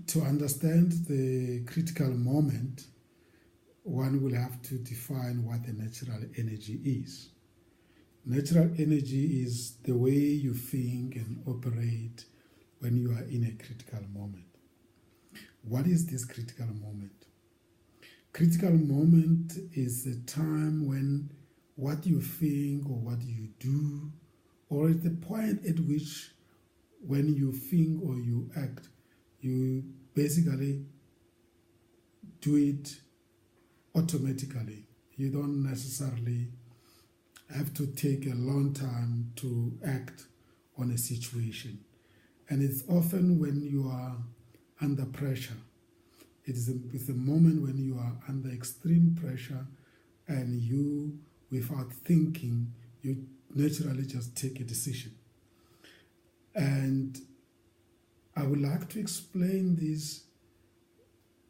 To understand the critical moment, one will have to define what the natural energy is. Natural energy is the way you think and operate when you are in a critical moment. What is this critical moment? Critical moment is a time when what you think or what you do, or at the point at which when you think or you act, you basically do it automatically. You don't necessarily have to take a long time to act on a situation. And it's often when you are under pressure. It's a moment when you are under extreme pressure and you, without thinking, you naturally just take a decision. And I would like to explain this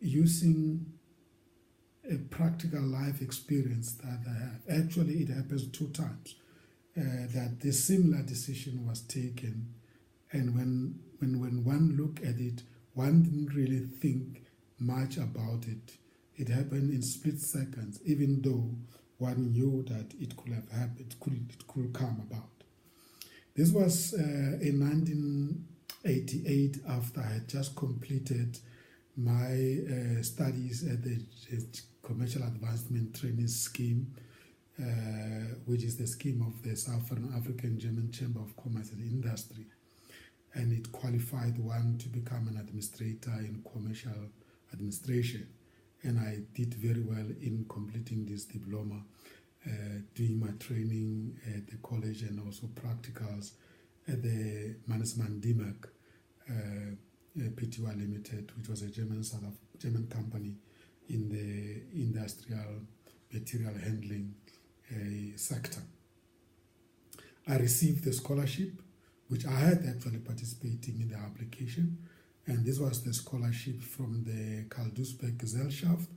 using a practical life experience that I have. Actually, it happens 2 times that this similar decision was taken, and when one look at it, one didn't really think much about it. It happened in split seconds, even though one knew that it could have happened, it could come about. This was in 1988, after I had just completed my studies at the Commercial Advancement Training Scheme, which is the scheme of the Southern African German Chamber of Commerce and Industry. And it qualified one to become an administrator in commercial administration. And I did very well in completing this diploma, doing my training at the college and also practicals at the Mannesmann DIMAG Pty Limited, which was a German company in the industrial material handling sector. I received the scholarship, which I had actually participating in the application, and this was the scholarship from the Karl Duisberg Gesellschaft,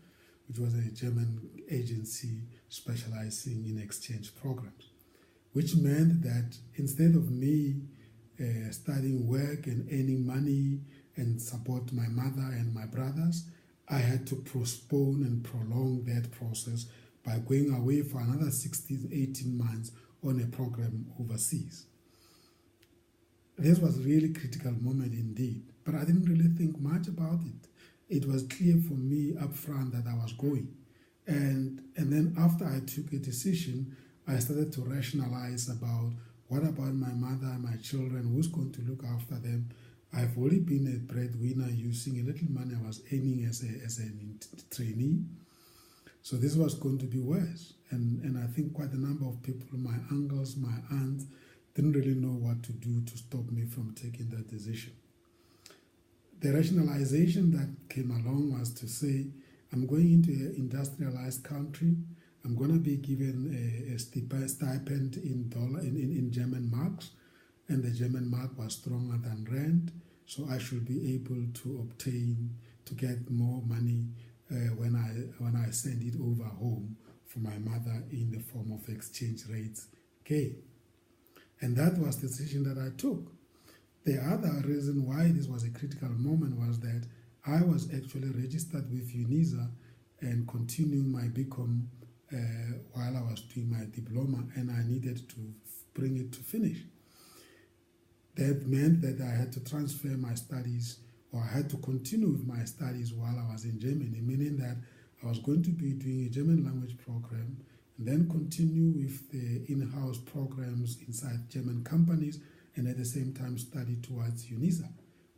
which was a German agency specializing in exchange programs, which meant that instead of me studying work and earning money and support my mother and my brothers, I had to postpone and prolong that process by going away for another 16, 18 months on a program overseas. This was a really critical moment indeed, but I didn't really think much about it. It was clear for me up front that I was going. And then after I took a decision, I started to rationalize about what about my mother and my children, who's going to look after them. I've already been a breadwinner using a little money I was earning as a trainee. So this was going to be worse. And I think quite a number of people, my uncles, my aunts, didn't really know what to do to stop me from taking that decision. The rationalization that came along was to say, I'm going into an industrialized country. I'm going to be given a stipend in German marks, and the German mark was stronger than rand, so I should be able to get more money when I send it over home for my mother in the form of exchange rates gain. And that was the decision that I took. The other reason why this was a critical moment was that I was actually registered with UNISA and continuing my BCom while I was doing my diploma, and I needed to bring it to finish. That meant that I had to transfer my studies, or I had to continue with my studies while I was in Germany, meaning that I was going to be doing a German language program and then continue with the in-house programs inside German companies, and at the same time study towards UNISA,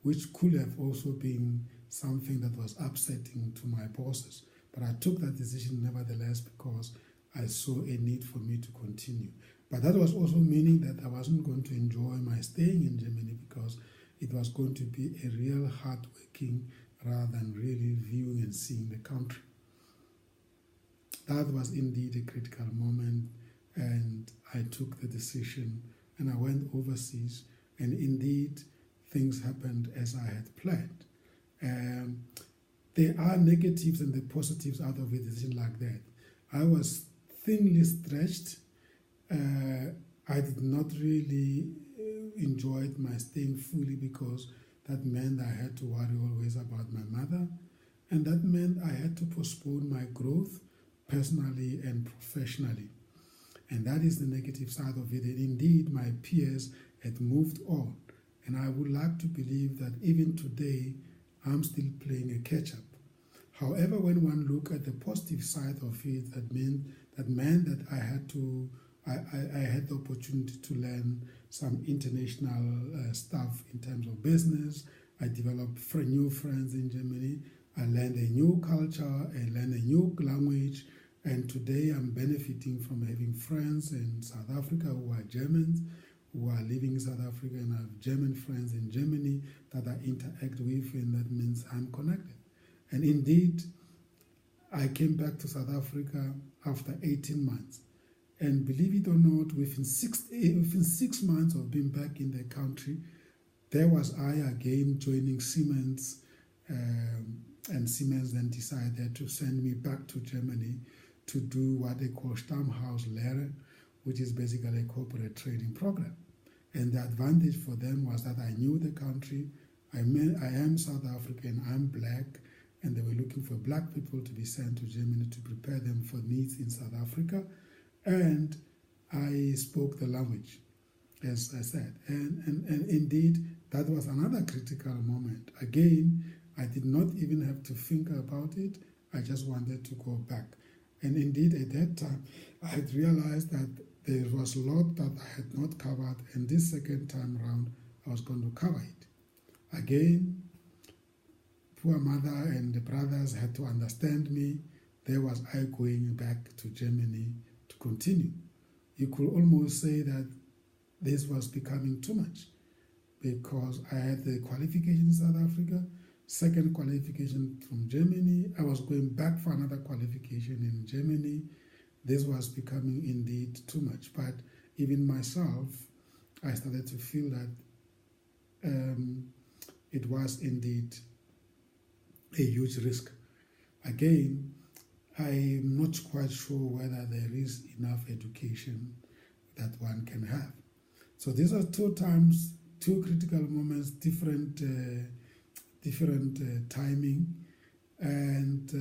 which could have also been something that was upsetting to my bosses. But I took that decision nevertheless because I saw a need for me to continue. But that was also meaning that I wasn't going to enjoy my staying in Germany because it was going to be a real hard working rather than really viewing and seeing the country. That was indeed a critical moment, and I took the decision and I went overseas, and indeed things happened as I had planned. There are negatives and the positives out of a decision like that. I was thinly stretched. I did not really enjoy my staying fully because That meant I had to worry always about my mother, and that meant I had to postpone my growth personally and professionally. And that is the negative side of it. And indeed, my peers had moved on. And I would like to believe that even today, I'm still playing a catch-up. However, when one look at the positive side of it, that meant that I had the opportunity to learn some international stuff in terms of business. I developed new friends in Germany. I learned a new culture. I learned a new language. And today I'm benefiting from having friends in South Africa who are Germans, who are living in South Africa, and I have German friends in Germany that I interact with, and that means I'm connected. And indeed, I came back to South Africa after 18 months. And believe it or not, within 6 months of being back in the country, there was I again joining Siemens, and Siemens then decided to send me back to Germany to do what they call Stammhauslehre, which is basically a corporate training program. And the advantage for them was that I knew the country. I am South African, I'm black, and they were looking for black people to be sent to Germany to prepare them for needs in South Africa. And I spoke the language, as I said. And indeed, that was another critical moment. Again, I did not even have to think about it. I just wanted to go back. And indeed, at that time, I had realized that there was a lot that I had not covered, and this second time around, I was going to cover it. Again, poor mother and the brothers had to understand me. There was I going back to Germany to continue. You could almost say that this was becoming too much, because I had the qualification in South Africa, second qualification from Germany. I was going back for another qualification in Germany. This was becoming indeed too much. But even myself, I started to feel that it was indeed a huge risk. Again, I'm not quite sure whether there is enough education that one can have. So these are two critical moments, different timing, and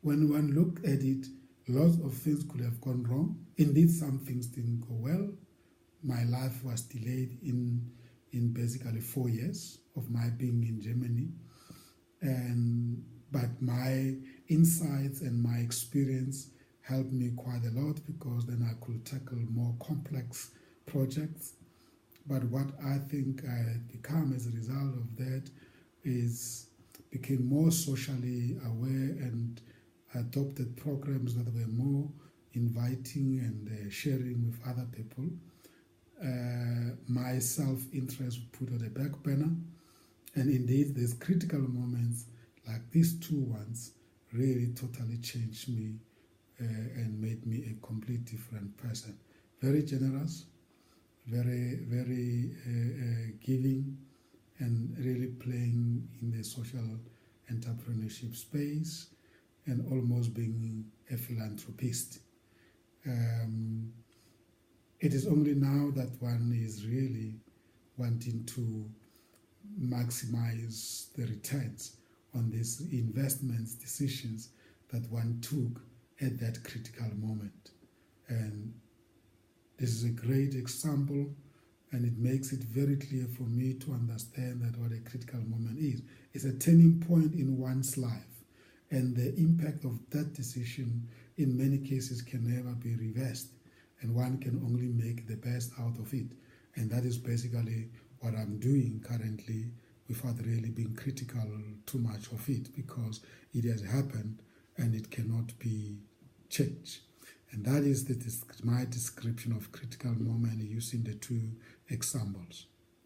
when one looked at it, lots of things could have gone wrong. Indeed, some things didn't go well. My life was delayed in basically 4 years of my being in Germany, but my insights and my experience helped me quite a lot, because then I could tackle more complex projects. But what I think I had become as a result of that is became more socially aware and adopted programs that were more inviting and sharing with other people. My self-interest put on the back burner. And indeed, these critical moments like these two ones really totally changed me and made me a completely different person. Very generous, very, very giving, and really playing in the social entrepreneurship space, and almost being a philanthropist. It is only now that one is really wanting to maximize the returns on these investments decisions that one took at that critical moment. And this is a great example, and it makes it very clear for me to understand that what a critical moment is. It's a turning point in one's life, and the impact of that decision in many cases can never be reversed, and one can only make the best out of it. And that is basically what I'm doing currently, without really being critical too much of it, because it has happened and it cannot be changed. And that is my description of critical moment using the two examples.